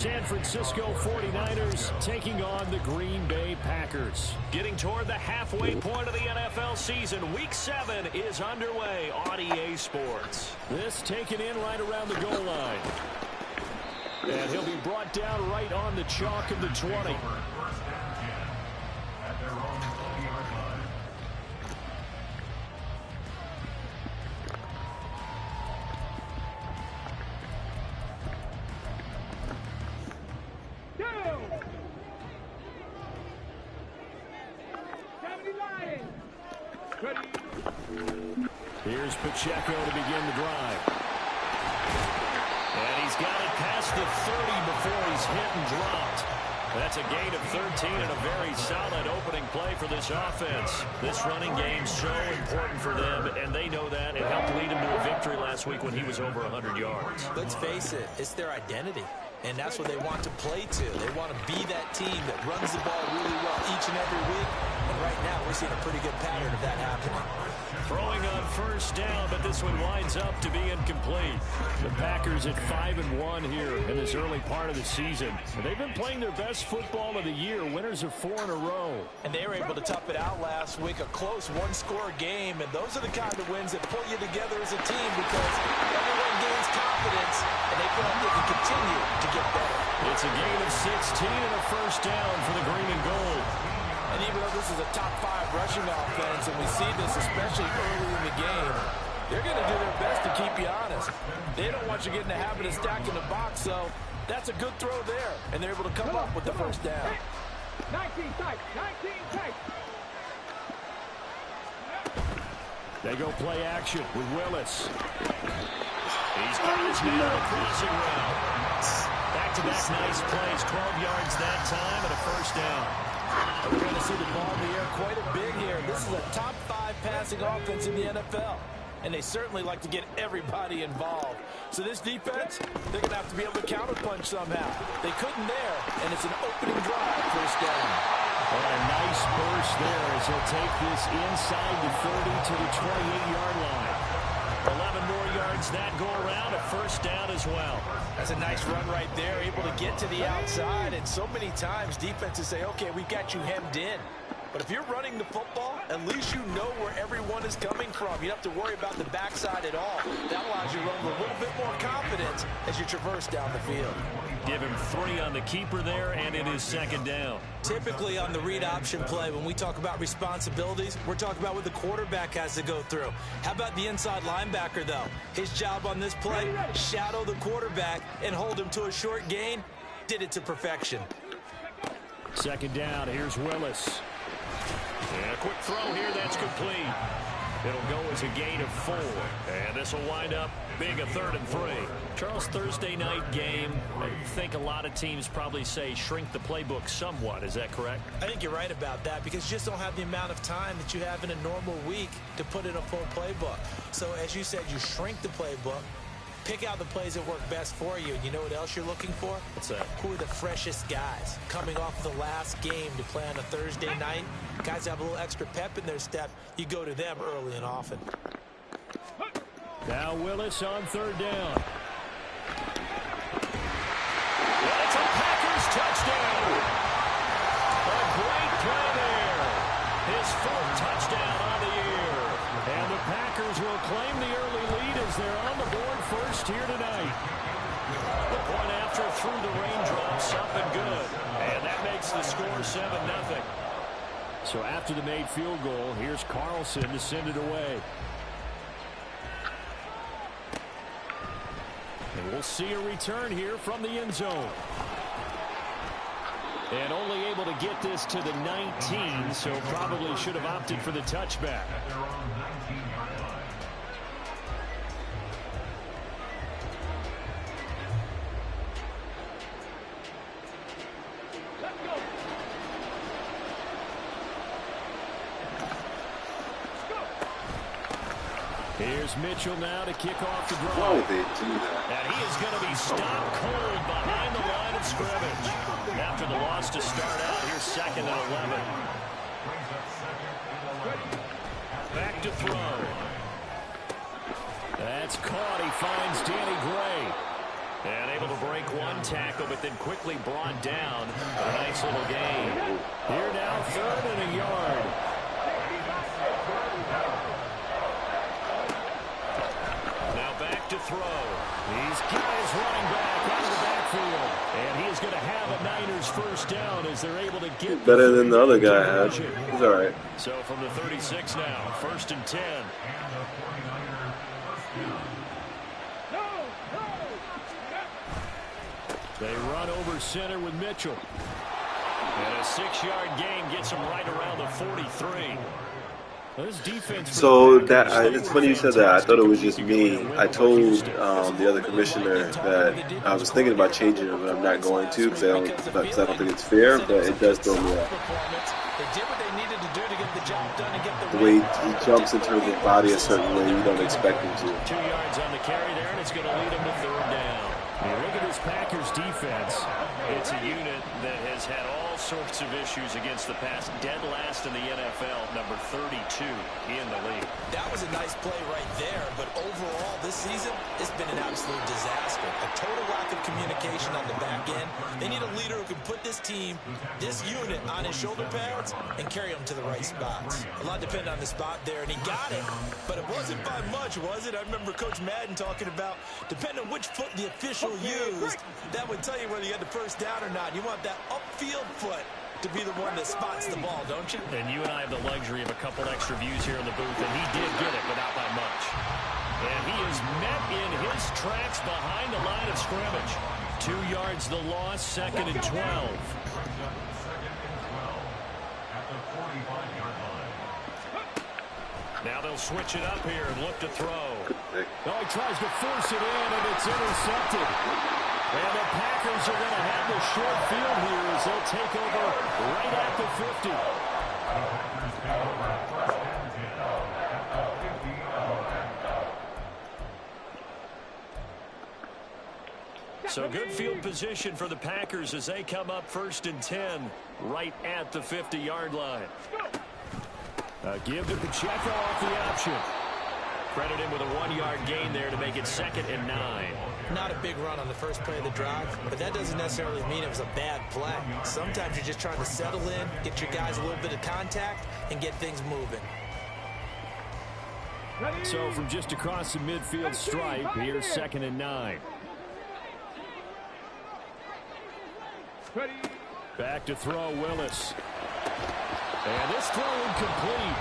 San Francisco 49ers taking on the Green Bay Packers. Getting toward the halfway point of the NFL season. Week 7 is underway on EA Sports. This taken in right around the goal line. And he'll be brought down right on the chalk of the 20. Here's Pacheco to begin the drive. And he's got it past the 30 before he's hit and dropped. That's a gain of 13 and a very solid opening play for this offense. This running game's so important for them, and they know that. It helped lead him to a victory last week when he was over 100 yards. Let's face it, it's their identity. And that's what they want to play to. They want to be that team that runs the ball really well each and every week. And right now, we're seeing a pretty good pattern of that happening. Throwing on first down, but this one winds up to be incomplete. The Packers at 5-1 here in this early part of the season. They've been playing their best football of the year. Winners of 4 in a row. And they were able to tough it out last week. A close one-score game. And those are the kind of wins that pull you together as a team because everyone gains confidence and they feel like they can continue to get better. It's a gain of 16 and a first down for the green and gold. And even though this is a top 5 rushing offense, and we see this especially early in the game, they're going to do their best to keep you honest. They don't want you getting the habit of stacking the box, so that's a good throw there. And they're able to come up with the first down. 19 tight, 19 tight. They go play action with Willis. He's got his man on the crossing route. Back-to-back nice plays, 12 yards that time and a first down. We're going to see the ball in the air quite a bit here. This is a top 5 passing offense in the NFL. And they certainly like to get everybody involved. So this defense, they're going to have to be able to counterpunch somehow. They couldn't there, and it's an opening drive first down. What a nice burst there as he'll take this inside the 30 to the 28-yard line. 11 more yards that go around, a first down as well. That's a nice run right there, able to get to the outside. And so many times defenses say, okay, we've got you hemmed in. But if you're running the football, at least you know where everyone is coming from. You don't have to worry about the backside at all. That allows you to run with a little bit more confidence as you traverse down the field. Give him 3 on the keeper there, and it is second down. Typically on the read option play, when we talk about responsibilities, we're talking about what the quarterback has to go through. How about the inside linebacker, though? His job on this play, shadow the quarterback and hold him to a short gain. Did it to perfection. Second down, here's Willis. And a quick throw here, that's complete. It'll go as a gain of 4. And this will wind up being a 3rd and 3. Charles, Thursday night game, I think a lot of teams probably say shrink the playbook somewhat. Is that correct? I think you're right about that because you just don't have the amount of time that you have in a normal week to put in a full playbook. So as you said, you shrink the playbook. Pick out the plays that work best for you. And you know what else you're looking for? What's that? Who are the freshest guys coming off the last game to play on a Thursday night? Guys have a little extra pep in their step. You go to them early and often. Now Willis on 3rd down. And it's a Packers touchdown. A great play there. His 4th touchdown on the year. And the Packers will claim the early lead as they're on the board first here tonight. The point after through the raindrops, up and good. And that makes the score 7-0. So after the made field goal, here's Carlson to send it away. And we'll see a return here from the end zone. And only able to get this to the 19, so probably should have opted for the touchback. Here's Mitchell now to kick off the drive. Why did they do that? And he is going to be stopped cold behind the line of scrimmage. After the loss to start out, here's 2nd and 11. Back to throw. That's caught. He finds Danny Gray. And able to break one tackle, but then quickly brought down. A nice little gain. Here now, 3rd and a yard. Now back to throw. He's got his running back out of the backfield. And he is going to have a Niners first down as they're able to get better than the other guy had. He's all right. So from the 36 now, 1st and 10. They run over center with Mitchell. And a 6-yard gain gets him right around the 43. This defense. So that it's funny you said that. I thought it was just me. I told the other commissioner that I was thinking about changing it, but I'm not going to because I don't think it's fair. But it does throw me off. The way he jumps in terms of body a certain way, you don't expect him to. 2 yards on the carry there, and it's going to lead him to 3rd down. Now look at this Packers defense. It's a unit that has had all sorts of issues against the pass. Dead last in the NFL, number 32 in the league. That was a nice play right there, but overall this season, it's been an absolute disaster. A total lack of communication on the back end. They need a leader who can put this team, this unit, on his shoulder pads and carry them to the right spots. A lot depended on the spot there, and he got it, but it wasn't by much, was it? I remember Coach Madden talking about, depending on which foot the official used, that would tell you whether you had the first down or not. You want that upfield foot to be the one that spots the ball, don't you? And you and I have the luxury of a couple extra views here in the booth, and he did get it, but not by much. And he is met in his tracks behind the line of scrimmage. 2 yards the loss, 2nd and 12. Now they'll switch it up here and look to throw. Oh, he tries to force it in, and it's intercepted. And the Packers are going to have the short field here as they'll take over right at the 50. So good field position for the Packers as they come up 1st and 10 right at the 50-yard line. Give to Pacheco off the option. Credit him with a 1-yard gain there to make it 2nd and 9. Not a big run on the first play of the drive, but that doesn't necessarily mean it was a bad play. Sometimes you're just trying to settle in, get your guys a little bit of contact, and get things moving. So from just across the midfield stripe, here's 2nd and 9. Back to throw, Willis. And this throw incomplete.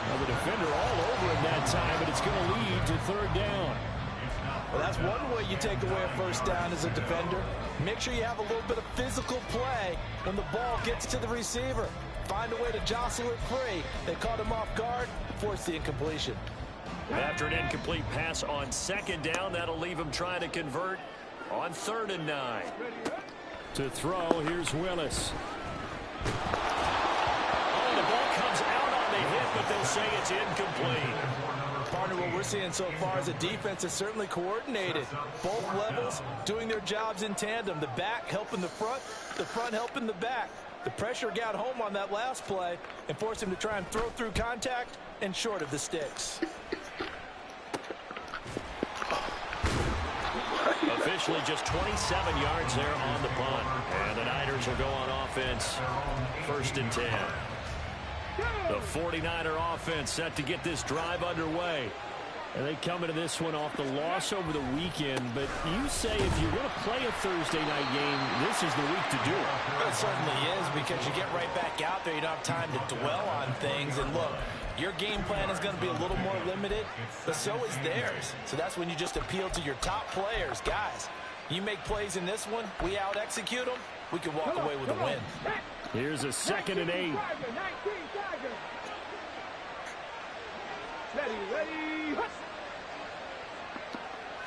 Well, the defender all over him that time, but it's going to lead to 3rd down. Well, that's one way you take away a first down as a defender. Make sure you have a little bit of physical play when the ball gets to the receiver. Find a way to jostle it free. They caught him off guard, forced the incompletion. After an incomplete pass on 2nd down, that'll leave him trying to convert on 3rd and 9. To throw, here's Willis. Oh, the ball comes out on the hit, but they'll say it's incomplete. Partner, what we're seeing so far is a defense that's certainly coordinated. Both levels doing their jobs in tandem. The back helping the front helping the back. The pressure got home on that last play and forced him to try and throw through contact and short of the sticks. Officially just 27 yards there on the punt. And the Niners will go on offense 1st and 10. The 49er offense set to get this drive underway. And they come into this one off the loss over the weekend. But you say if you're going to play a Thursday night game, this is the week to do it. It certainly is, because you get right back out there. You don't have time to dwell on things. And look, your game plan is going to be a little more limited, but so is theirs. So that's when you just appeal to your top players. Guys, you make plays in this one, we out-execute them, we can walk away with a win. Here's a 2nd and 8. Ready.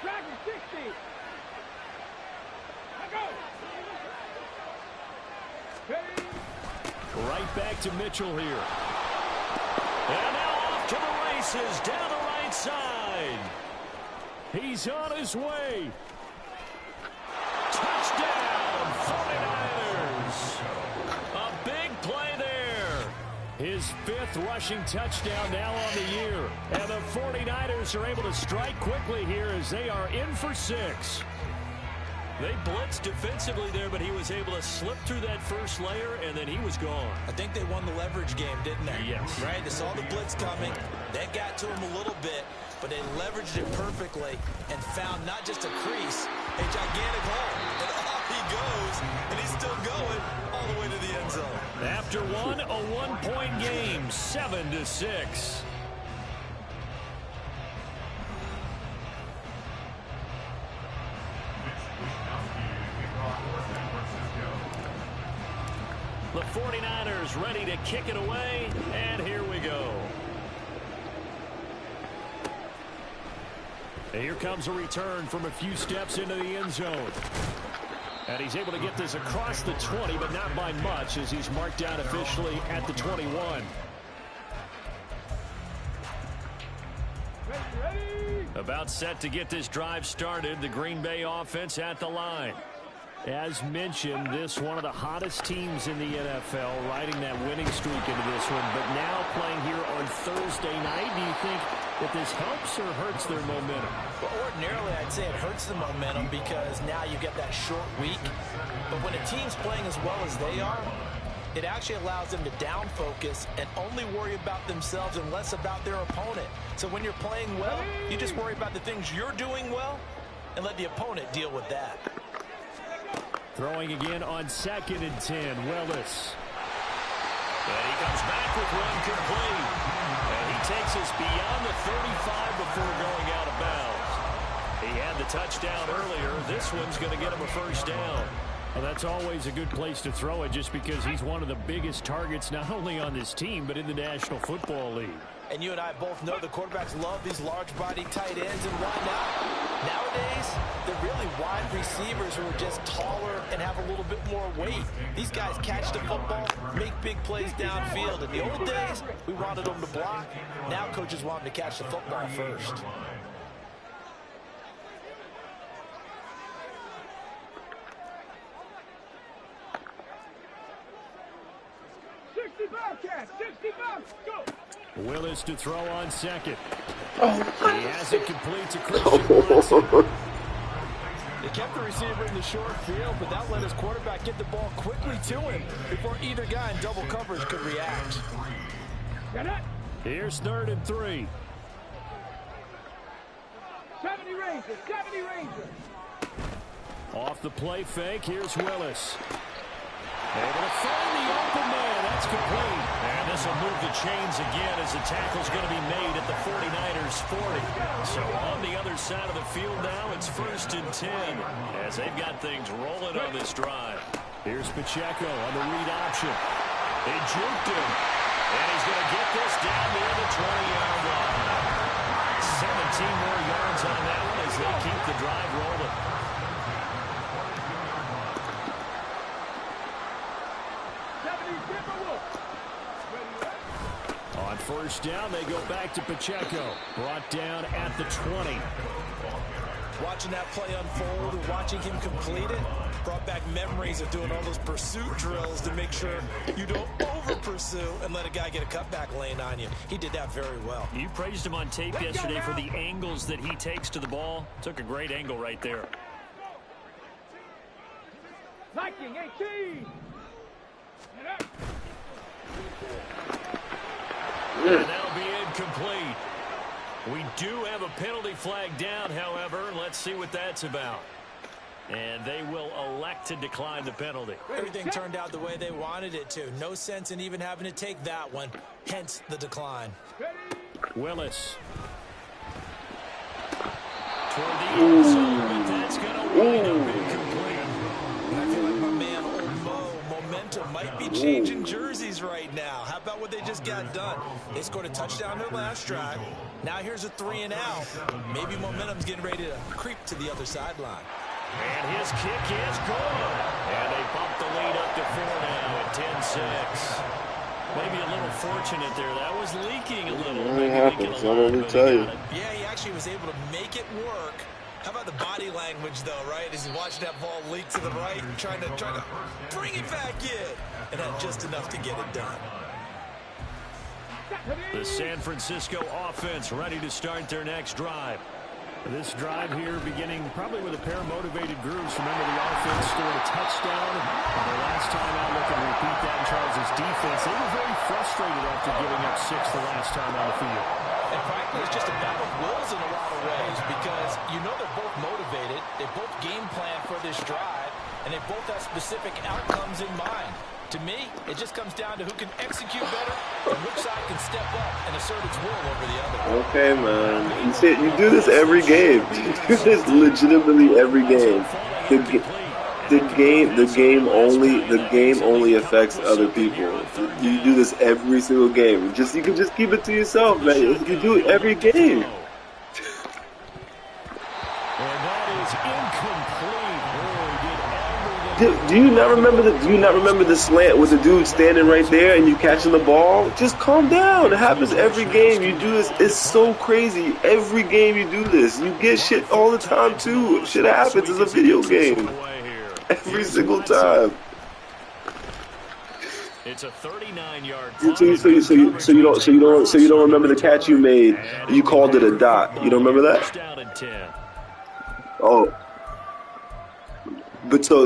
Dragon 60. Go. Right back to Mitchell here. And now off to the races down the right side. He's on his way. Touchdown, 49ers. A big play there. His 5th rushing touchdown now on the year. And the 49ers are able to strike quickly here as they are in for 6. They blitzed defensively there, but he was able to slip through that first layer, and then he was gone. I think they won the leverage game, didn't they? Yes. Right? They saw the blitz coming. That got to him a little bit, but they leveraged it perfectly and found not just a crease, a gigantic hole. And off he goes, and he's still going all the way to the end zone. After one, a one-point game, 7-6. The 49ers ready to kick it away, and here we go. And here comes a return from a few steps into the end zone. And he's able to get this across the 20, but not by much, as he's marked down officially at the 21. About set to get this drive started. The Green Bay offense at the line. As mentioned, this one of the hottest teams in the NFL, riding that winning streak into this one, but now playing here on Thursday night. Do you think that this helps or hurts their momentum? Well, ordinarily, I'd say it hurts the momentum because now you get that short week. But when a team's playing as well as they are, it actually allows them to down focus and only worry about themselves and less about their opponent. So when you're playing well, you just worry about the things you're doing well and let the opponent deal with that. Throwing again on 2nd and 10, Willis. And he comes back with one complete. And he takes us beyond the 35 before going out of bounds. He had the touchdown earlier. This one's going to get him a first down. Well, that's always a good place to throw it, just because he's one of the biggest targets not only on this team but in the National Football League. And you and I both know the quarterbacks love these large-body tight ends, and why not? Nowadays, they're really wide receivers who are just taller and have a little bit more weight. These guys catch the football, make big plays downfield. In the old days, we wanted them to block. Now coaches want them to catch the football first. Go! Willis to throw on 2nd. Oh, He has it complete to Christian Watson. They kept the receiver in the short field, but that let his quarterback get the ball quickly to him before either guy in double coverage could react. Get it? Here's 3rd and 3. 70 Rangers, 70 Rangers. Off the play fake, here's Willis. Able to find the open man. That's complete. And this will move the chains again as the tackle's going to be made at the 49ers 40. So on the other side of the field now, it's 1st and 10 as they've got things rolling on this drive. Here's Pacheco on the read option. They juked him. And he's going to get this down near the 20-yard line. 17 more yards on that one as they keep the drive rolling. On 1st down, they go back to Pacheco. Brought down at the 20. Watching that play unfold and watching him complete it brought back memories of doing all those pursuit drills to make sure you don't over-pursue and let a guy get a cutback lane on you. He did that very well. You praised him on tape yesterday for the angles that he takes to the ball. Took a great angle right there. Viking 18. And that'll be incomplete. We do have a penalty flag down, however. Let's see what that's about. And they will elect to decline the penalty. Everything turned out the way they wanted it to. No sense in even having to take that one. Hence the decline. Willis. Toward the end zone, but that's going to wind up incomplete. I feel like my man, Old Mo, momentum might be changing jerseys right now. How about what they just got done? They scored a touchdown their last drive. Now here's a 3 and out. Maybe momentum's getting ready to creep to the other sideline. And his kick is good. And they bump the lead up to 4 now at 10-6. Maybe a little fortunate there. That was leaking a little. It happens. I don't know to tell you. Yeah, he actually was able to make it work. How about the body language, though, right? As he watched that ball leak to the right, trying to bring it back in. And had just enough to get it done. The San Francisco offense ready to start their next drive. This drive here beginning probably with a pair of motivated grooves. Remember, the offense scored a touchdown. And the last time out, looking to repeat that in Charles' defense. They were very frustrated after giving up 6 the last time on the field. And frankly, it's just a battle of wills in a lot of ways because you know they're both motivated. They both game plan for this drive, and they both have specific outcomes in mind. To me, it just comes down to who can execute better and which side can step up and assert its will over the other. Okay, man. You do this every game. You do this legitimately every game. The game only affects other people. You do this every single game. You can just keep it to yourself, man. You do it every game. Do you not remember the slant with the dude standing right there and you catching the ball? Just calm down. It happens every game. You do this. It's so crazy. Every game you do this. You get shit all the time too. Shit happens. It's a video game. Every single time. It's a 39-yard. So you don't remember the catch you made? You called it a dot. You don't remember that? Oh. But so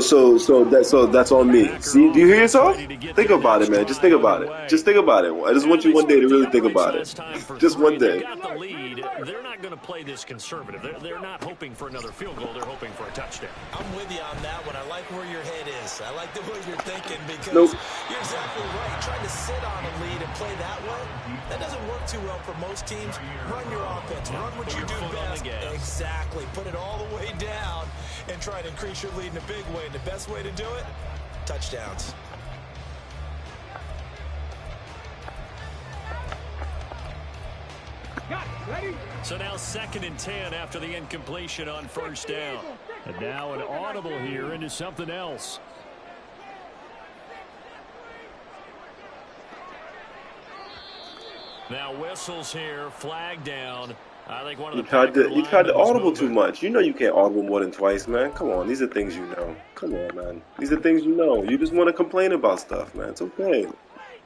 that's on me. See, do you hear yourself? Think about it, man. Just think about it. Just think about it. I just want you one day to really think about it. Just one day. They're not going to play this conservative. They're not hoping for another field goal. They're hoping for a touchdown. I'm with you on that one. I like where your head is. I like the way you're thinking because you're exactly right. Trying to sit on a lead and play that way, that doesn't work too well for most teams. Run your offense. Run what you do best. Exactly. Put it all the way down and try to increase your lead in a big way. And the best way to do it, touchdowns. So now 2nd and 10 after the incompletion on first down. And now an audible here into something else. Now whistles here, flag down. I think one of the you tried to audible too much. You know you can't audible more than twice, man. Come on, these are things you know. Come on, man. These are things you know. You just want to complain about stuff, man. It's okay.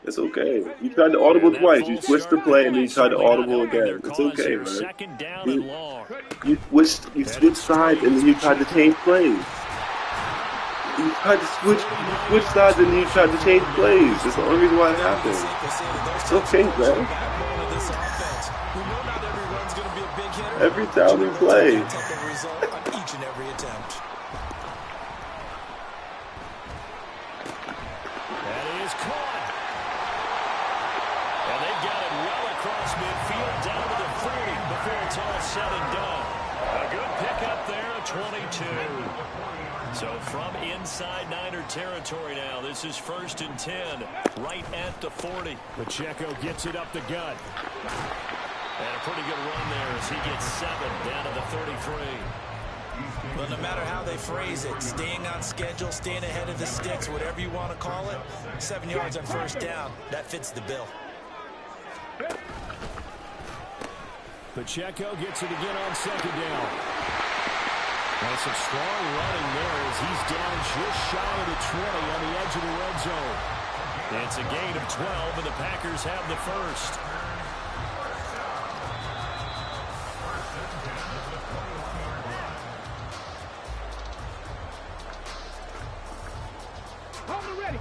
It's okay. You tried to audible twice. You switched the play and then you tried to audible again. It's okay, man. You switched sides and then you tried to change plays. You tried to switch sides and then you tried to change plays. That's the only reason why it happened. It's okay, man. Every time we play. So from inside Niner territory now, this is 1st and 10, right at the 40. Pacheco gets it up the gut. And a pretty good run there as he gets 7 down to the 33. Well, no matter how they phrase it, staying on schedule, staying ahead of the sticks, whatever you want to call it, 7 yards on first down, that fits the bill. Pacheco gets it again on 2nd down. And some strong running there as he's down just shy of the 20 on the edge of the red zone. It's a gain of 12, and the Packers have the first. Ready.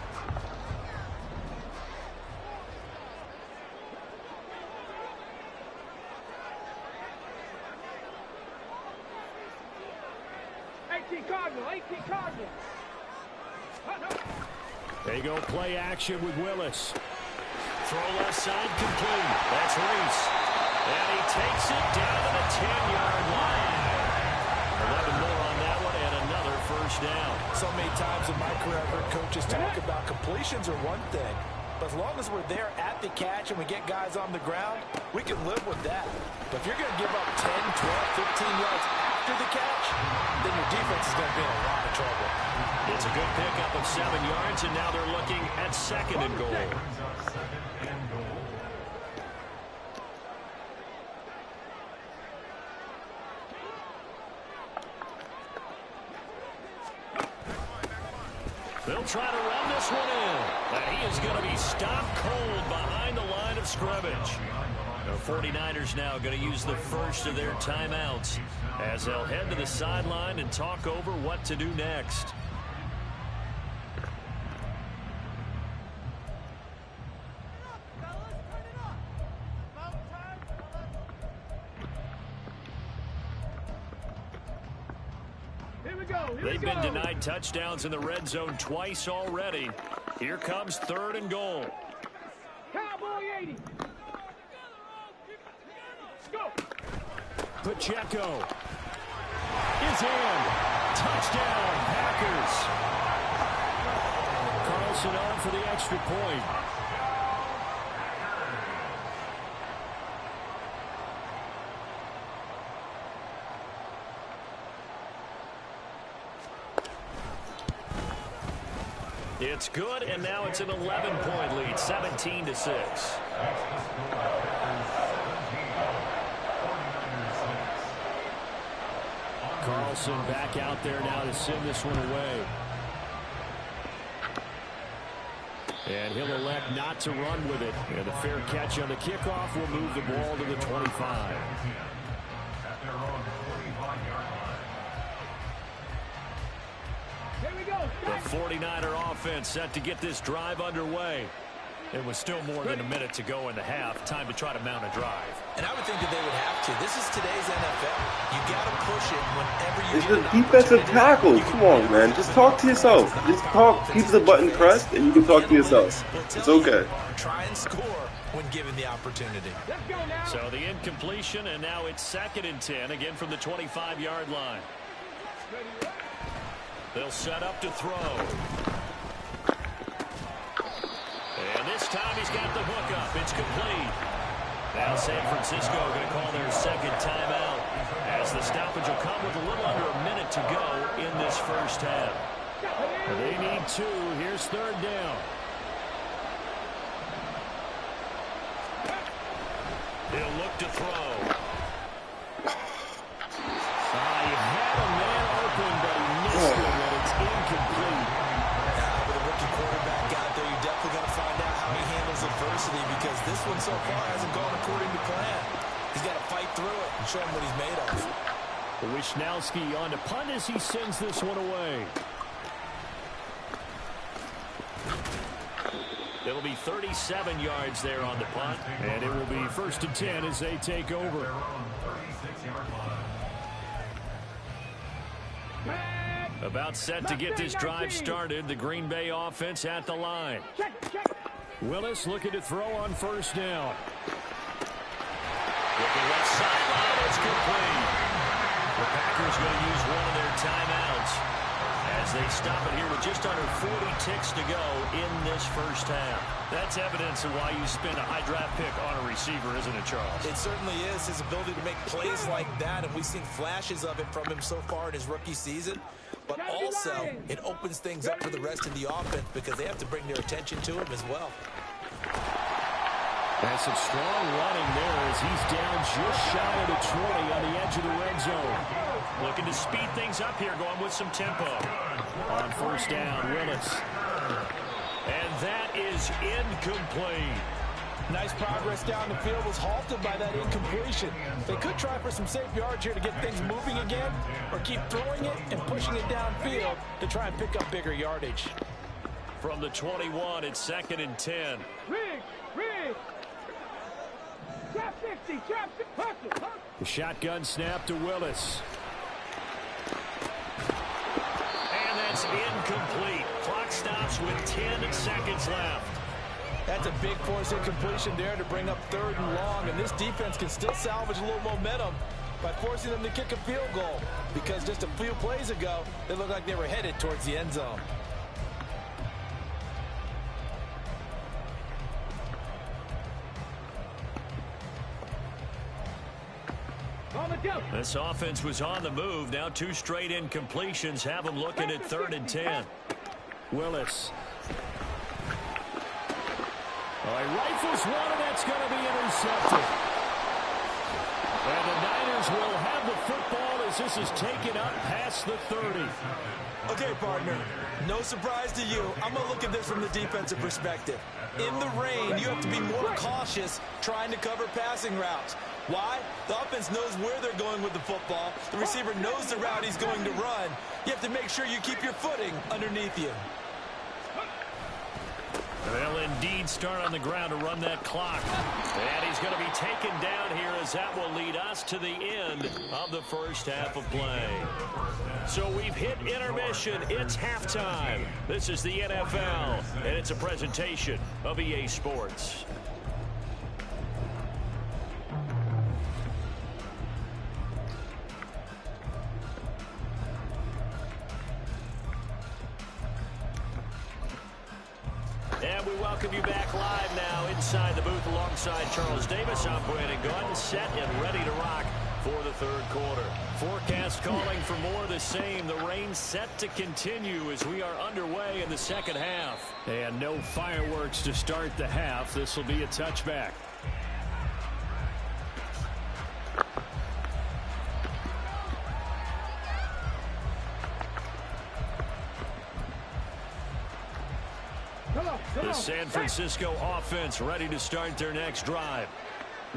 They go play action with Willis. Throw left side complete. That's Reese. And he takes it down to the 10-yard line. 11 more on that one and another first down. So many times in my career, I've heard coaches talk about completions are one thing. But as long as we're there at the catch and we get guys on the ground, we can live with that. But if you're going to give up 10, 12, 15 yards after the catch, then your defense is going to be in a lot of trouble. It's a good pickup of 7 yards, and now they're looking at 2nd and goal. They'll try to run this one in. And he is going to be stopped cold behind the line of scrimmage. The 49ers now going to use the first of their timeouts as they'll head to the sideline and talk over what to do next. They've been denied touchdowns in the red zone twice already. Here comes 3rd and goal. Cowboy 80. Go. Pacheco is in. Touchdown, Packers. Carlson on for the extra point. It's good, and now it's an 11-point lead, 17-6. Carlson back out there now to send this one away. And he'll elect not to run with it. And the fair catch on the kickoff will move the ball to the 25. The 49er offense set to get this drive underway. It was still more than a minute to go in the half. Time to try to mount a drive. And I would think that they would have to. This is today's NFL. You got to push it whenever you It's get the an defensive opportunity. tackle. Come on, man. Just talk to yourself. Just talk. Keep the button pressed, and you can talk to yourself. It's okay. Try and score when given the opportunity. Let's go now. So the incompletion, and now it's 2nd and 10, again from the 25-yard line. They'll set up to throw. And this time he's got the hook up. It's complete. Now San Francisco going to call their 2nd timeout as the stoppage will come with a little under a minute to go in this first half. They need 2. Here's 3rd down. He'll look to throw. He had a man open, but he missed him, and it's incomplete. With a rookie quarterback out there, you're definitely going to find out how he handles adversity, because this one so far hasn't gone according to plan. He's got to fight through it and show him what he's made of. Wishnowski on to punt as he sends this one away. It'll be 37 yards there on the punt, and it will be 1st and 10 as they take over. About set to get this drive started. The Green Bay offense at the line. Willis looking to throw on 1st down. Looking left sideline, it's complete. The Packers going to use one of their timeouts as they stop it here with just under 40 ticks to go in this first half. That's evidence of why you spend a high draft pick on a receiver, isn't it, Charles? It certainly is. His ability to make plays like that, and we've seen flashes of it from him so far in his rookie season. But also, it opens things up for the rest of the offense because they have to bring their attention to him as well. That's some strong running there as he's down just shy of the 20 on the edge of the red zone. Looking to speed things up here, going with some tempo. On 1st down, Willis. And that is incomplete. Nice progress down the field, was halted by that incompletion. They could try for some safe yards here to get things moving again, or keep throwing it and pushing it downfield to try and pick up bigger yardage. From the 21, it's 2nd and 10. Rig. Trap 60, trap 60. Hustle. The shotgun snap to Willis. And that's incomplete. Clock stops with 10 seconds left. That's a big force incompletion there to bring up 3rd and long, and this defense can still salvage a little momentum by forcing them to kick a field goal, because just a few plays ago, they looked like they were headed towards the end zone. This offense was on the move. Now 2 straight incompletions have them looking at 3rd and 10. Willis. He rifles one, and that's going to be intercepted. And the Niners will have the football as this is taken up past the 30. Okay, partner, no surprise to you. I'm going to look at this from the defensive perspective. In the rain, you have to be more cautious trying to cover passing routes. Why? The offense knows where they're going with the football. The receiver knows the route he's going to run. You have to make sure you keep your footing underneath you. They'll indeed start on the ground to run that clock. And he's going to be taken down here as that will lead us to the end of the first half of play. So we've hit intermission. It's halftime. This is the NFL, and it's a presentation of EA Sports. And we welcome you back live now inside the booth alongside Charles Davis. I'm Brandon Gaudin, set and ready to rock for the third quarter. Forecast calling for more of the same. The rain set to continue as we are underway in the second half. And no fireworks to start the half. This will be a touchback. The San Francisco offense ready to start their next drive.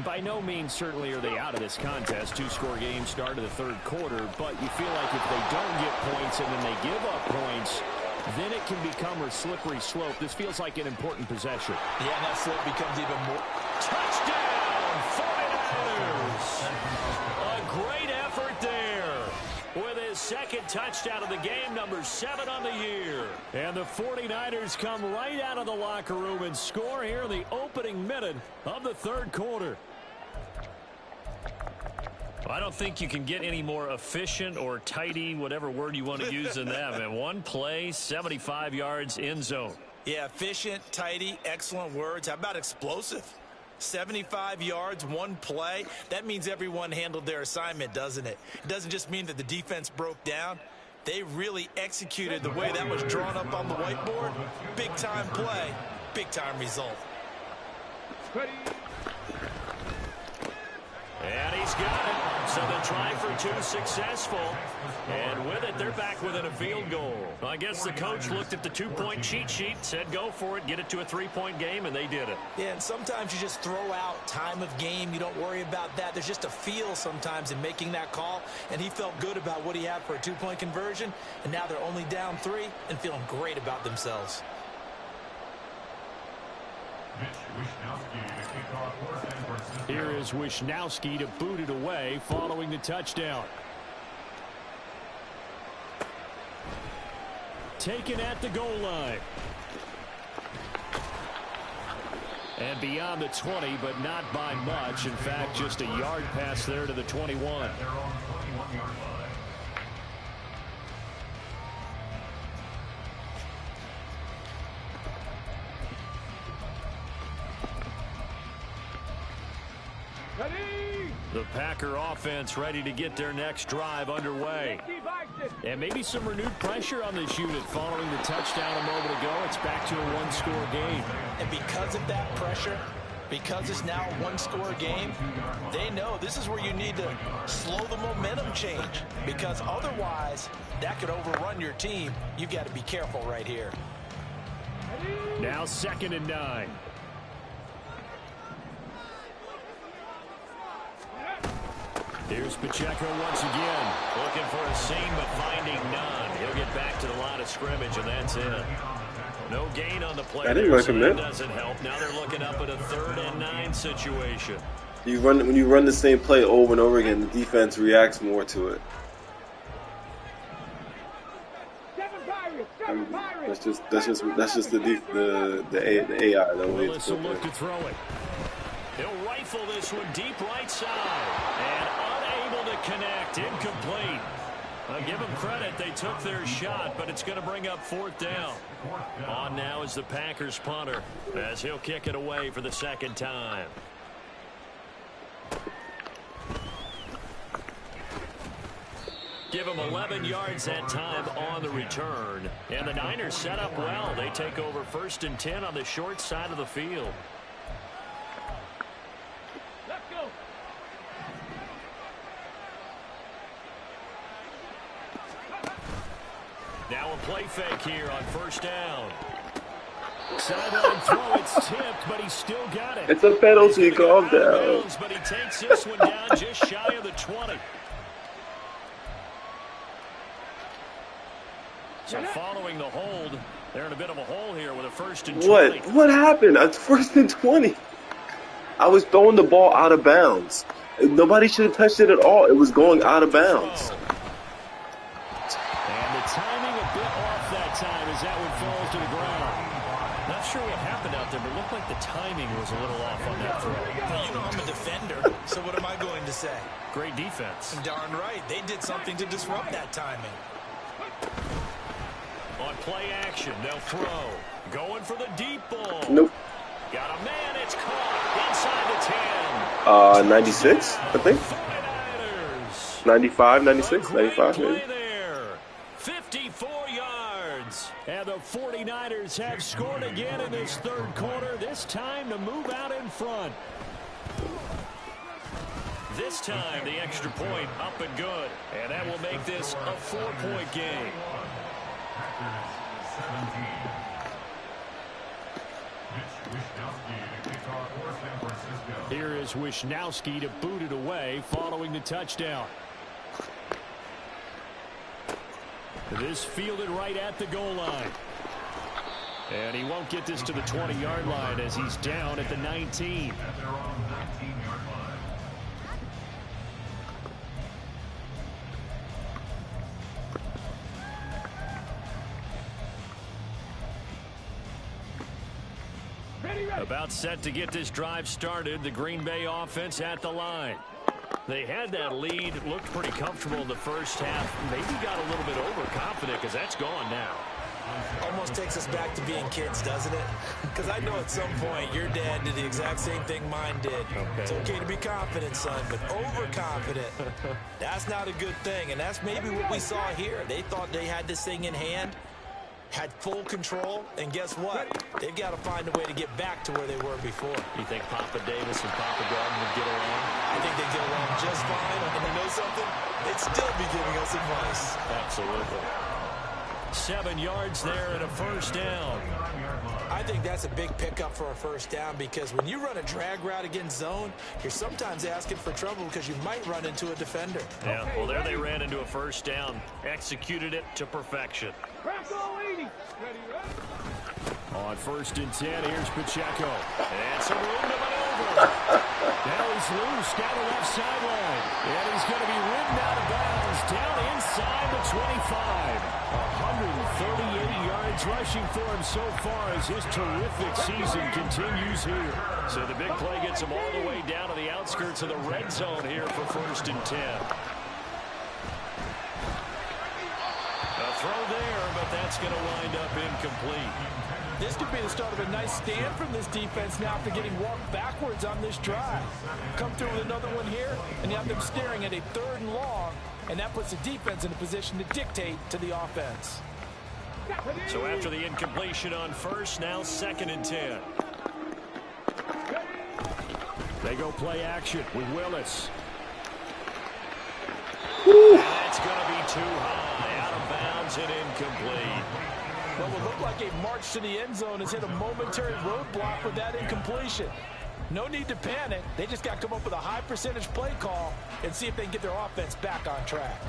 By no means certainly are they out of this contest. Two-score game start of the third quarter, but you feel like if they don't get points and then they give up points, then it can become a slippery slope. This feels like an important possession. Yeah, that slope becomes even more. Touchdown, 49ers! A great effort there with his second touchdown of the game, number 7 on the year. And the 49ers come right out of the locker room and score here in the opening minute of the third quarter. I don't think you can get any more efficient or tidy, whatever word you want to use in that. And one play, 75 yards, end zone. Yeah, efficient, tidy, excellent words. How about explosive? 75 yards, one play. That means everyone handled their assignment, doesn't it? It doesn't just mean that the defense broke down. They really executed the way that was drawn up on the whiteboard. Big-time play, big-time result. And he's got it. So the try for 2 successful. And with it, they're back within a field goal. I guess the coach looked at the 2-point cheat sheet, said go for it, get it to a 3-point game, and they did it. Yeah, and sometimes you just throw out time of game. You don't worry about that. There's just a feel sometimes in making that call, and he felt good about what he had for a 2-point conversion, and now they're only down 3 and feeling great about themselves. Here is Wishnowsky to boot it away following the touchdown. Taken at the goal line. And beyond the 20, but not by much. In fact, just a yard pass there to the 21. The Packer offense ready to get their next drive underway. And maybe some renewed pressure on this unit following the touchdown a moment ago. It's back to a one-score game. And because of that pressure, because it's now a one-score game, they know this is where you need to slow the momentum change. Because otherwise, that could overrun your team. You've got to be careful right here. Now 2nd and 9. Here's Pacheco once again. Looking for a seam, but finding none. He'll get back to the line of scrimmage, and that's it. No gain on the play. That doesn't help. Now they're looking up at a 3rd and 9 situation. When you run the same play over and over again, the defense reacts more to it. That's just the AI. The way it's look to throw it. He'll rifle this one deep right side. And unable to connect. Incomplete. I'll give them credit. They took their shot, but it's going to bring up 4th down. On now is the Packers punter as he'll kick it away for the 2nd time. Give him 11 yards that time on the return. And the Niners set up well. They take over 1st and 10 on the short side of the field. play fake here on first down. Sideline throw, it's tipped, but he's still got it. It's a penalty, calm down. But he takes this one down just shy of the 20. So following the hold, they're in a bit of a hole here with a 1st and 20. What happened? It's 1st and 20. I was throwing the ball out of bounds. Nobody should have touched it at all. It was going out of bounds. And the timing a bit off that time as that one falls to the ground. Not sure what happened out there, but it looked like the timing was a little off on that throw. Well, you know I'm a defender, so what am I going to say? Great defense. Darn right. They did something to disrupt that timing. On play action, they'll throw. Going for the deep ball. Nope. Got a man, it's caught inside the 10. 96, I think. 95, 96, 95 maybe. There. 54 yards. And the 49ers have scored again in this 3rd quarter. This time to move out in front. This time the extra point up and good. And that will make this a 4-point game. Here is Wishnowsky to boot it away following the touchdown. This fielded right at the goal line. And he won't get this to the 20-yard line as he's down at the 19. About set to get this drive started. The Green Bay offense at the line. They had that lead, looked pretty comfortable in the first half. Maybe got a little bit overconfident because that's gone now. Almost takes us back to being kids, doesn't it? Because I know at some point your dad did the exact same thing mine did. Okay. It's okay to be confident, son, but overconfident, that's not a good thing. And that's maybe what we saw here. They thought they had this thing in hand, had full control, and guess what? They've got to find a way to get back to where they were before. You think Papa Davis and Papa Gordon would get along? I think they get along just fine, and you know something? They'd still be giving us advice. Absolutely. 7 yards there and a first down. I think that's a big pickup for a first down because when you run a drag route against zone, you're sometimes asking for trouble because you might run into a defender. Yeah, well, there they ran into a first down. Executed it to perfection. On 1st and 10, here's Pacheco. And some room to maneuver. Now he's loose down the left sideline. And he's going to be ridden out of bounds down inside the 25. 138 yards rushing for him so far as his terrific season continues here. So the big play gets him all the way down to the outskirts of the red zone here for 1st and 10. A throw there, but that's going to wind up incomplete. This could be the start of a nice stand from this defense now after getting walked backwards on this drive. Come through with another one here, and you have them staring at a 3rd and long, and that puts the defense in a position to dictate to the offense. So after the incompletion on 1st, now 2nd and 10. They go play action with Willis. That's going to be too high, out of bounds and incomplete. What will look like a march to the end zone has hit a momentary roadblock with that incompletion. No need to panic. They just got to come up with a high percentage play call and see if they can get their offense back on track.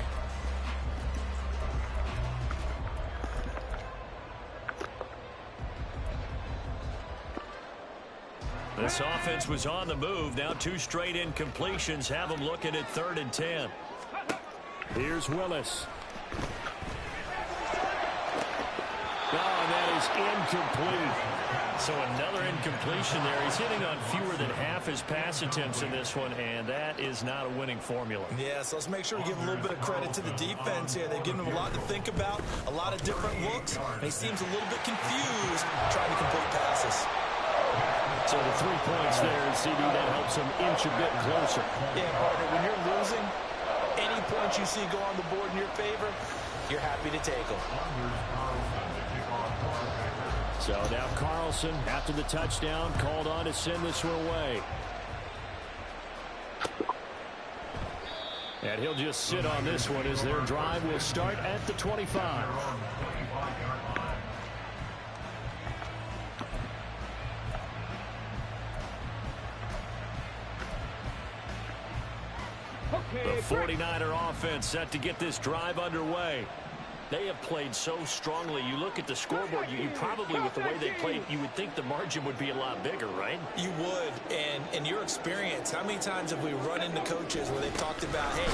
This offense was on the move. Now 2 straight incompletions have them looking at 3rd and 10. Here's Willis. Oh, that is incomplete. So another incompletion there. He's hitting on fewer than half his pass attempts in this one, and that is not a winning formula. Yeah, so let's make sure we give a little bit of credit to the defense here. They've given him a lot to think about, a lot of different looks, and he seems a little bit confused trying to complete passes. So the 3 points there, CD, that helps him inch a bit closer. Yeah, partner, when you're losing, any points you see go on the board in your favor, you're happy to take them. So now Carlson, after the touchdown, called on to send this one away. And he'll just sit on this one as their drive will start at the 25. The 49er offense set to get this drive underway. They have played so strongly. You look at the scoreboard, you probably, with the way they played, you would think the margin would be a lot bigger, right? You would. And in your experience, how many times have we run into coaches where they've talked about, hey,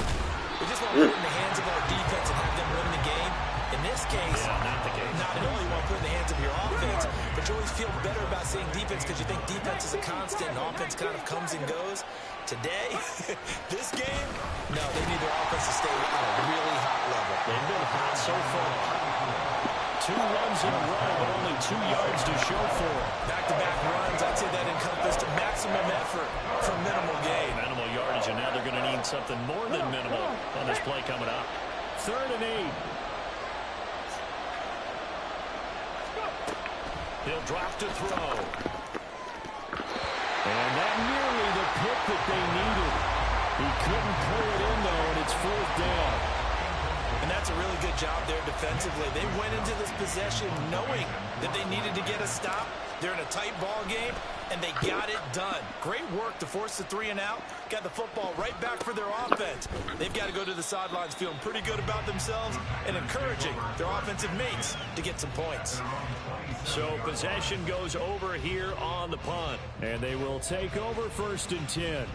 we just want to put it in the hands of our defense and have them win the game? In this case, not the case. Not at all. You want to put it in the hands of your offense, but you always feel better about saying defense because you think defense is a constant and offense kind of comes and goes. Today, this game, no, they need their offense to stay at a really hot level. They've been hot so far. 2 runs in a row, but only 2 yards to show for it. Back-to-back runs, I'd say that encompassed maximum effort for minimal gain. Minimal yardage, and now they're going to need something more than minimal on this play coming up. 3rd and 8. He'll drop to throw. And that nearly the pick that they needed. He couldn't pull it in, though, and it's 4th down. And that's a really good job there defensively. They went into this possession knowing that they needed to get a stop. They're in a tight ball game, and they got it done. Great work to force the 3 and out. Got the football right back for their offense. They've got to go to the sidelines feeling pretty good about themselves and encouraging their offensive mates to get some points. So possession goes over here on the punt. And they will take over 1st and 10.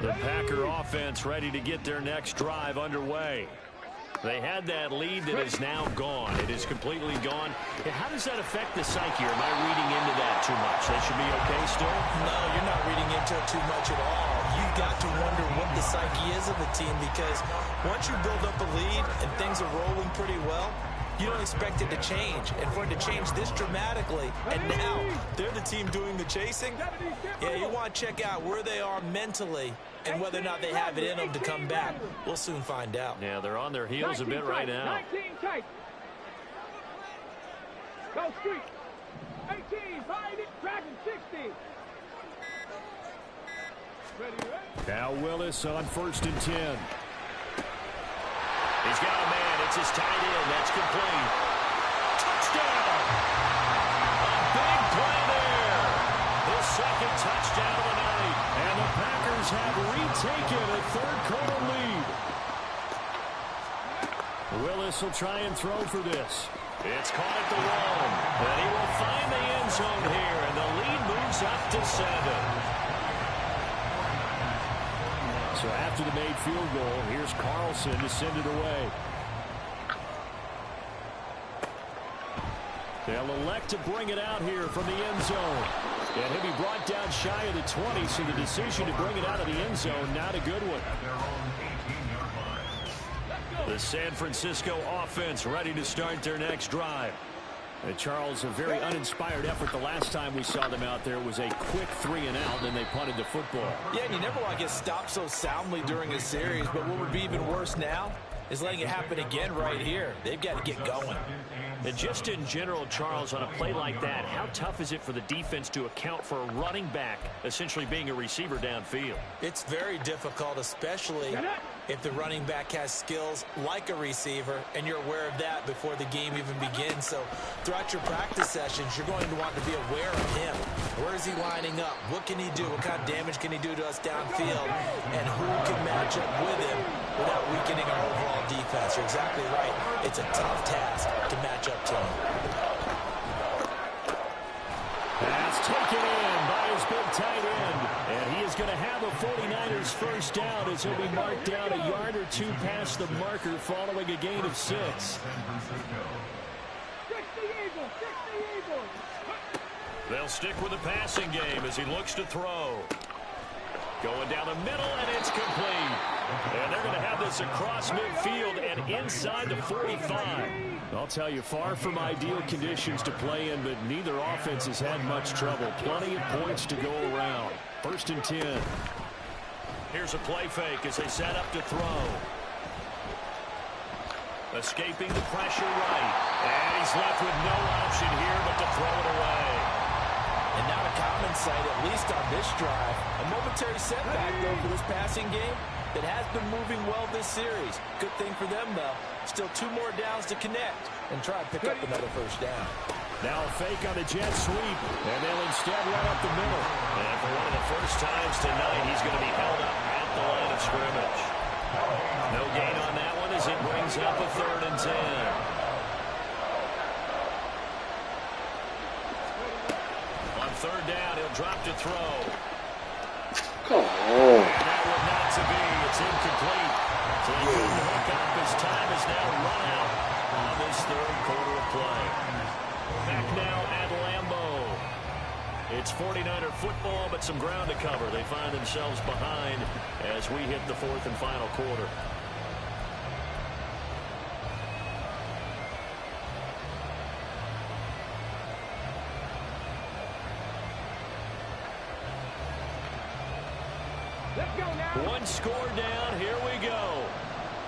The Packer offense ready to get their next drive underway. They had that lead that is now gone. It is completely gone. How does that affect the psyche? Or am I reading into that too much? They should be okay still? No, you're not reading into it too much at all. You've got to wonder what the psyche is of the team, because once you build up a lead and things are rolling pretty well, you don't expect it to change. And for it to change this dramatically, and now they're the team doing the chasing, yeah, you want to check out where they are mentally and whether or not they have it in them to come back. We'll soon find out. Yeah, they're on their heels a bit right now. 19 tight. Go street. 18, find it, dragon 60. Ready? Now Willis on 1st and 10. He's got a man. It's his tight end. That's complete. Touchdown! A big play there. His 2nd touchdown of the night. And the Packers have retaken a 3rd-quarter lead. Willis will try and throw for this. It's caught at the 1. And he will find the end zone here. And the lead moves up to 7. So after the made field goal, here's Carlson to send it away. They'll elect to bring it out here from the end zone. And he'll be brought down shy of the 20, so the decision to bring it out of the end zone, not a good one. The San Francisco offense ready to start their next drive. And Charles, a very uninspired effort the last time we saw them out there. Was a quick 3 and out, and they punted the football. Yeah, and you never want to get stopped so soundly during a series, but what would be even worse now is letting it happen again right here. They've got to get going. And just in general, Charles, on a play like that, how tough is it for the defense to account for a running back essentially being a receiver downfield? It's very difficult, especially if the running back has skills like a receiver, and you're aware of that before the game even begins. So throughout your practice sessions, you're going to want to be aware of him. Where is he lining up? What can he do? What kind of damage can he do to us downfield? And who can match up with him without weakening our overall defense? You're exactly right. It's a tough task to match up to him. Pass taken in by his big tight end. And he is going to have a 49ers first down as he'll be marked down a yard or 2 past the marker following a gain of 6. 60 Eagles, 60 Eagles. They'll stick with the passing game as he looks to throw. Going down the middle, and it's complete. And they're going to have this across midfield and inside the 45. I'll tell you, far from ideal conditions to play in, but neither offense has had much trouble. Plenty of points to go around. 1st and 10. Here's a play fake as they set up to throw. Escaping the pressure right. And he's left with no option here but to throw it away. And not a common sight, at least on this drive. A momentary setback, though, for this passing game that has been moving well this series. Good thing for them, though. Still 2 more downs to connect and try to pick up another first down. Now a fake on the jet sweep, and they'll instead run up the middle. And for one of the first times tonight, he's going to be held up at the line of scrimmage. No gain on that one as it brings up a 3rd and 10. On 3rd down, he'll drop to throw. Come on. That one not to be. It's incomplete. So they couldn't hook up as time is now run out on this 3rd quarter of play. Back now at Lambeau. It's 49er football, but some ground to cover. They find themselves behind as we hit the 4th and final quarter. Let's go now. One score down. Here we go.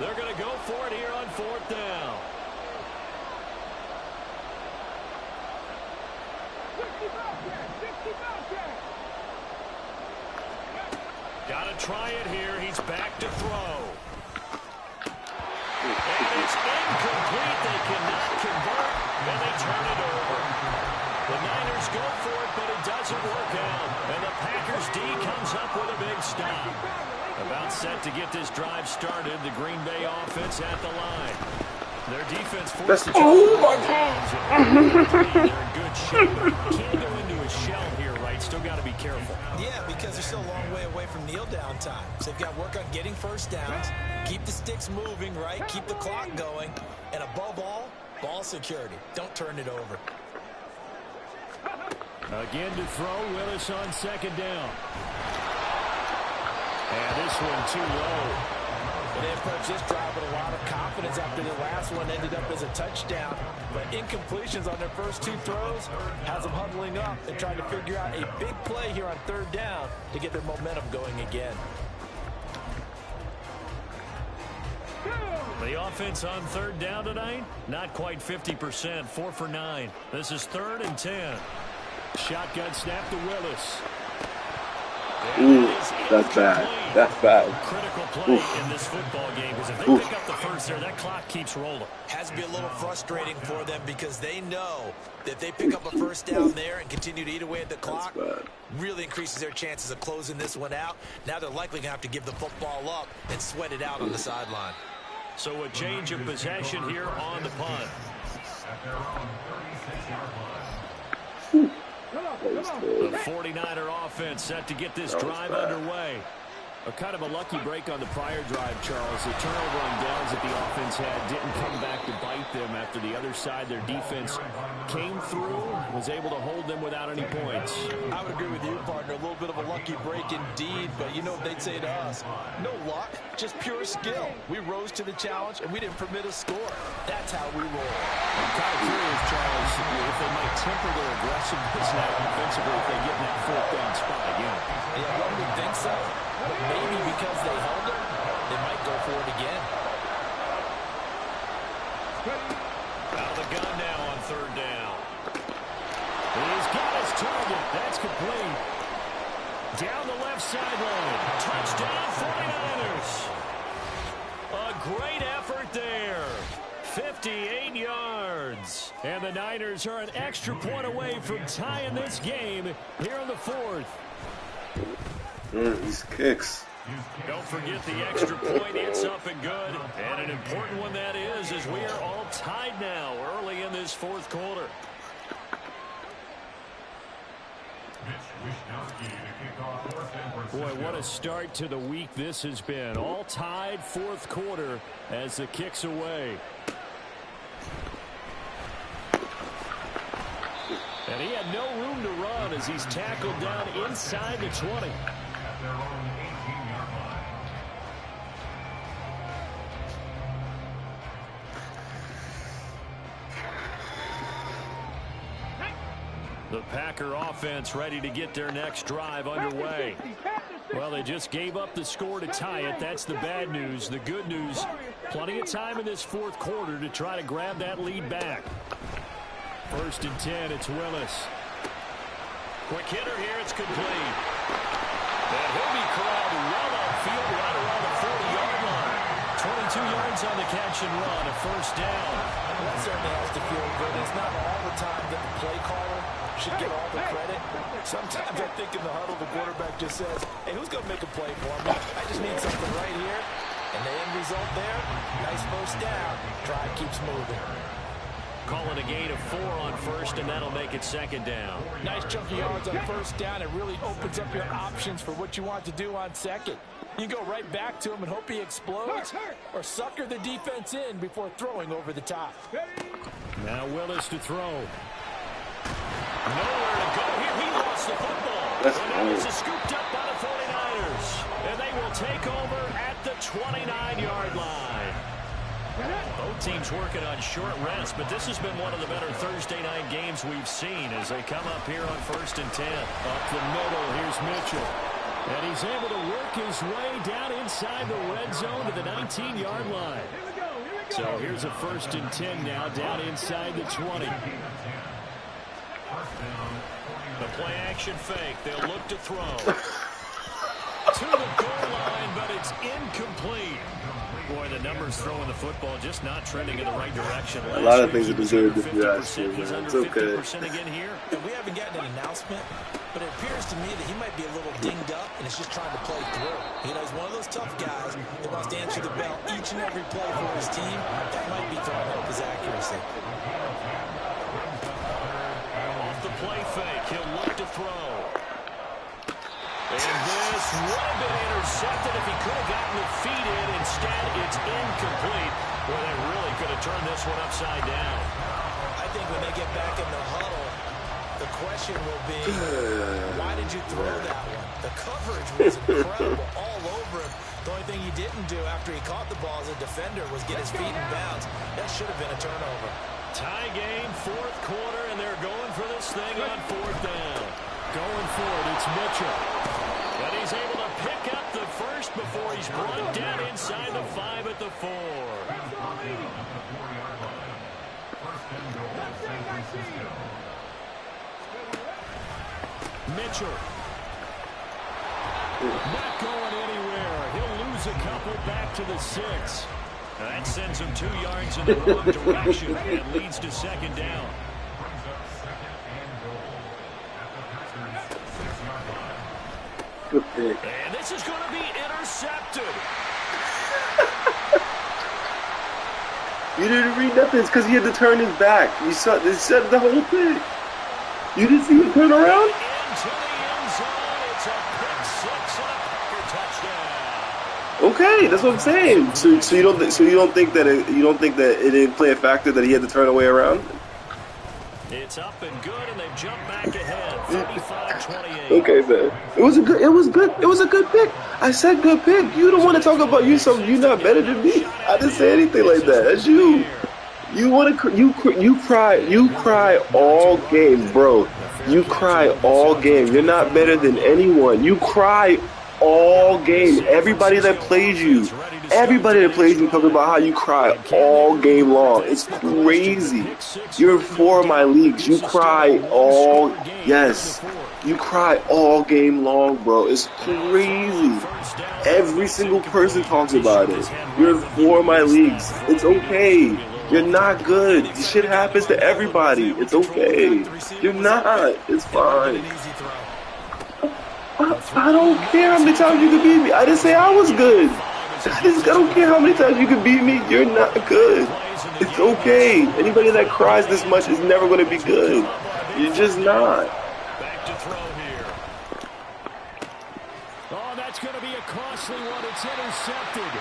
They're going to go for it here on 4th down. 65 check. Got to try it here. He's back to throw. And it's incomplete. They cannot convert, and they turn it over. The Niners go for it, but it doesn't work out. And the Packers D comes up with a big stop. About set to get this drive started. The Green Bay offense at the line. Their defense forced the They're in good shape. Can't go into a shell here, right? Still got to be careful. Yeah, because they're still a long way away from kneel down time. So they've got to work on getting first downs, keep the sticks moving, right? Keep the clock going. And above all, ball security. Don't turn it over. Again to throw. Willis on 2nd down. And this one too low. But they approached this drive with a lot of confidence after the last one ended up as a touchdown. But incompletions on their first 2 throws has them huddling up and trying to figure out a big play here on 3rd down to get their momentum going again. The offense on 3rd down tonight, not quite 50%, 4 for 9. This is 3rd and 10. Shotgun snap to Willis. Ooh, that's bad. That's bad. Critical play in this football game because if they pick up the first there, that clock keeps rolling. Has to be a little frustrating for them because they know that if they pick up a first down there and continue to eat away at the clock, really increases their chances of closing this one out. Now they're likely going to have to give the football up and sweat it out on the sideline. So a change of possession here on the punt. The 49er offense set to get this drive underway. A kind of a lucky break on the prior drive, Charles. The turnover on downs that the offense had didn't come back to bite them after the other side. Their defense came through, was able to hold them without any points. I would agree with you, partner. A little bit of a lucky break indeed, but you know what they'd say to us? No luck, just pure skill. We rose to the challenge, and we didn't permit a score. That's how we roll. I'm kind of curious, Charles, if they might temper their aggressiveness now offensively if they get in that 4th down spot again. Yeah, one would think so. But maybe because they held it, they might go for it again. Out of the gun now on 3rd down. He's got his target. That's complete. Down the left sideline. Touchdown 49ers. A great effort there. 58 yards. And the Niners are an extra point away from tying this game here in the 4th. These kicks. Don't forget the extra point. It's up and good. And an important one that is, as we are all tied now early in this 4th quarter. Boy, what a start to the week this has been. All tied 4th quarter as the kick's away. And he had no room to run as he's tackled down inside the 20. The Packer offense ready to get their next drive underway. Well, they just gave up the score to tie it. That's the bad news. The good news, plenty of time in this 4th quarter to try to grab that lead back. 1st and 10, it's Willis. Quick hitter here, it's complete. And he'll be corralled well upfield right around the 40-yard line. 22 yards on the catch and run, a first down. Well, that certainly has to feel good. It's not all the time that the play caller should get all the credit. Sometimes I think in the huddle, the quarterback just says, hey, who's going to make a play for me? I just need something right here. And the end result there, nice first down. Drive keeps moving. Calling a gain of 4 on first, and that'll make it second down. Nice chunk of yards on first down. It really opens up your options for what you want to do on second. You go right back to him and hope he explodes, or sucker the defense in before throwing over the top. Now Willis to throw. Nowhere to go here. He lost the football. That's and this is scooped up by the 49ers. And they will take over at the 29-yard line. Both teams working on short rest, but this has been one of the better Thursday night games we've seen as they come up here on 1st and 10. Up the middle, here's Mitchell. And he's able to work his way down inside the red zone to the 19-yard line. So here's a 1st and 10 now down inside the 20. The play action fake. They'll look to throw. To the goal line, but it's incomplete. Boy, the numbers throwing the football just not trending in the right direction. A lot of things are deserved to be asked for, man. It's okay. Again here. And we haven't gotten an announcement, but it appears to me that he might be a little dinged up and is just trying to play through. You know, he's one of those tough guys that wants to answer the bell each and every play for his team. That might be throwing up his accuracy. Off the play fake, he'll look to throw. And this would have been intercepted if he could have gotten the feet in. Instead, it's incomplete. Boy, they really could have turned this one upside down. I think when they get back in the huddle, the question will be, why did you throw that one? The coverage was incredible all over him. The only thing he didn't do after he caught the ball as a defender was get his feet in bounds. That should have been a turnover. Tie game, 4th quarter, and they're going for this thing on 4th down. Going for it, it's Mitchell. And he's able to pick up the first before he's brought down inside the 5 at the 4. Mitchell. Not going anywhere. He'll lose a couple back to the 6. That sends him 2 yards in the wrong direction and leads to second down. Good pick. And this is going to be intercepted. You didn't read nothing. It's because he had to turn his back. You saw they said the whole thing. You didn't see him turn around? Into the end zone. It's a pick 6 and a Packer touchdown. Okay, that's what I'm saying. So you don't think that it didn't play a factor that he had to turn away around? It's up and good, and they've jumped back ahead, 35-28. Okay, man. It was a good pick. I said good pick. You don't want to talk about you, so you're not better than me. I didn't say anything like that. That's you. You cry all game, bro. You cry all game. You're not better than anyone. You cry all game. Everybody that plays you talking about how you cry all game long. It's crazy. You're in 4 of my leagues. You cry you cry all game long, bro. It's crazy. Every single person talks about it. You're in 4 of my leagues. It's okay. You're not good. This shit happens to everybody. It's okay. You're not. It's fine. I don't care how many times you can beat me. I didn't say I was good. I don't care how many times you can beat me. You're not good. It's okay. Anybody that cries this much is never going to be good. You're just not. Back to throw here. Oh, that's going to be a costly one. It's intercepted.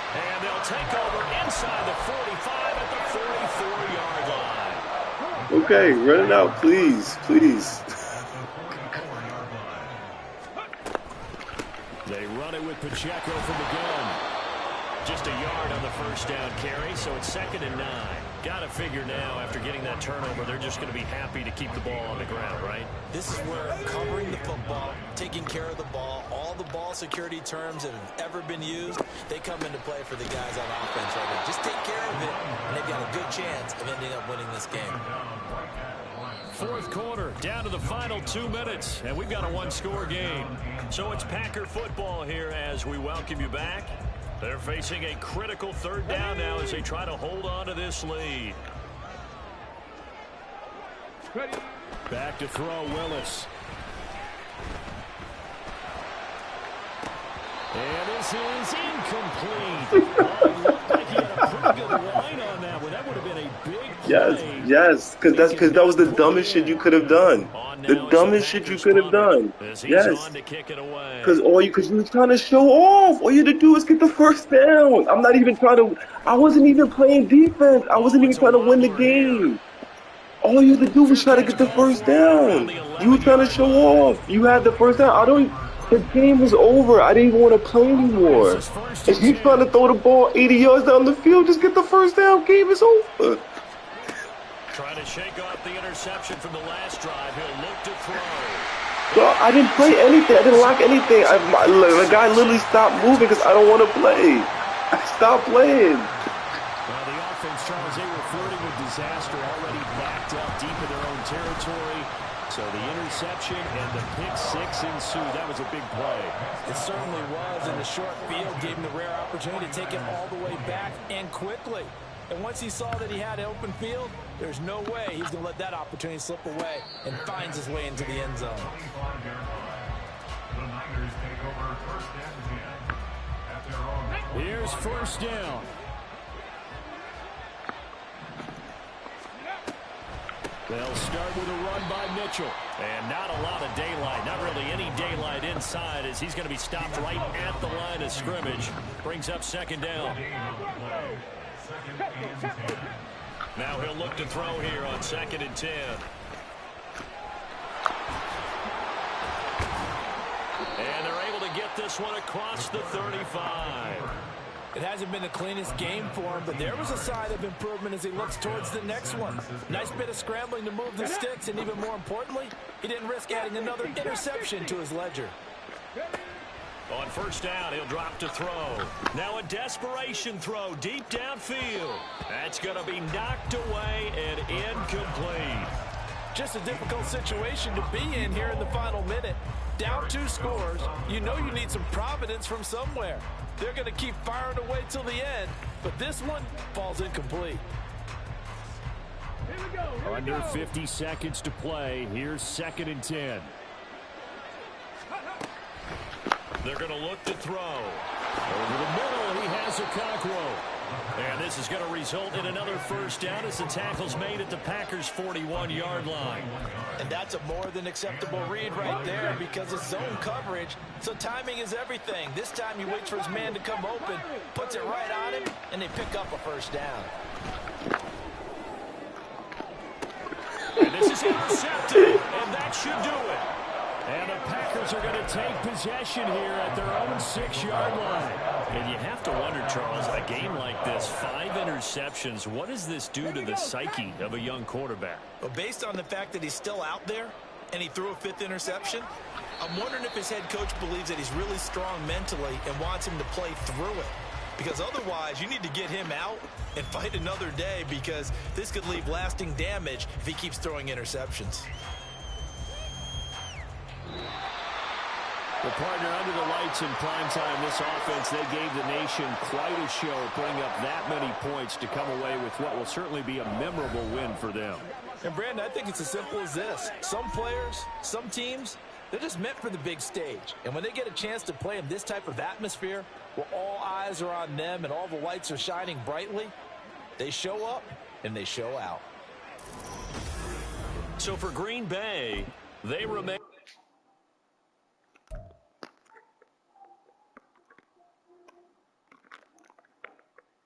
And they'll take over inside the 45 at the 44-yard line. Okay, run it out, please. Please. They run it with Pacheco from the gun. Just a yard on the first down carry, so it's 2nd and 9. Got to figure now, after getting that turnover, they're just going to be happy to keep the ball on the ground, right? This is where covering the football, taking care of the ball, all the ball security terms that have ever been used, they come into play for the guys on offense right now. Just take care of it, and they've got a good chance of ending up winning this game. 4th quarter, down to the final 2 minutes, and we've got a 1-score game. So it's Packer football here as we welcome you back. They're facing a critical third down now as they try to hold on to this lead. Ready. Back to throw, Willis. And this is incomplete. Looked like he had a pretty good line on that one. That would have been a big play. Yes, because that was the dumbest shit you could have done. The dumbest shit you could have done. Yes. Because you were trying to show off. All you had to do is get the first down. I wasn't even playing defense. I wasn't even trying to win the game. All you had to do was try to get the first down. You were trying to show off. You had the first down. The game was over. I didn't even want to play anymore. If you trying to throw the ball 80 yards down the field, just get the first down. Game is over. Trying to shake off the interception from the last drive. He'll look to throw. Bro, I didn't play anything. I didn't lock anything. The guy literally stopped moving because I don't want to play. I stopped playing. Well, the offense, Charles, they were flirting with disaster, already backed up deep in their own territory. So the interception and the pick six ensued. That was a big play. It certainly was, and the short field gave him the rare opportunity to take it all the way back and quickly. And once he saw that he had an open field, there's no way he's going to let that opportunity slip away, and finds his way into the end zone. Here's first down. They'll start with a run by Mitchell. And not a lot of daylight, not really any daylight inside, as he's going to be stopped right at the line of scrimmage. Brings up second down. Now he'll look to throw here on 2nd and 10. And they're able to get this one across the 35. It hasn't been the cleanest game for him, but there was a sign of improvement as he looks towards the next one. Nice bit of scrambling to move the sticks, and even more importantly, he didn't risk adding another interception to his ledger. On first down, he'll drop to throw. Now a desperation throw deep downfield. That's going to be knocked away and incomplete. Just a difficult situation to be in here in the final minute. Down 2 scores, you know you need some providence from somewhere. They're going to keep firing away till the end, but this one falls incomplete. Under 50 seconds to play. Here's 2nd and 10. They're going to look to throw. Over the middle, he has Okonkwo. And this is going to result in another first down as the tackle's made at the Packers' 41-yard line. And that's a more than acceptable read right there because it's zone coverage, so timing is everything. This time he waits for his man to come open, puts it right on him, and they pick up a first down. And this is intercepted, and that should do it. And the Packers are going to take possession here at their own 6-yard line. And you have to wonder, Charles, a game like this, 5 interceptions, what does this do to the psyche of a young quarterback? Well, based on the fact that he's still out there and he threw a 5th interception, I'm wondering if his head coach believes that he's really strong mentally and wants him to play through it. Because otherwise, you need to get him out and fight another day because this could leave lasting damage if he keeps throwing interceptions. The partner under the lights in primetime, this offense, they gave the nation quite a show, putting up that many points to come away with what will certainly be a memorable win for them. And Brandon, I think it's as simple as this. Some players, some teams, they're just meant for the big stage. And when they get a chance to play in this type of atmosphere, where all eyes are on them and all the lights are shining brightly, they show up and they show out. So for Green Bay, they remain...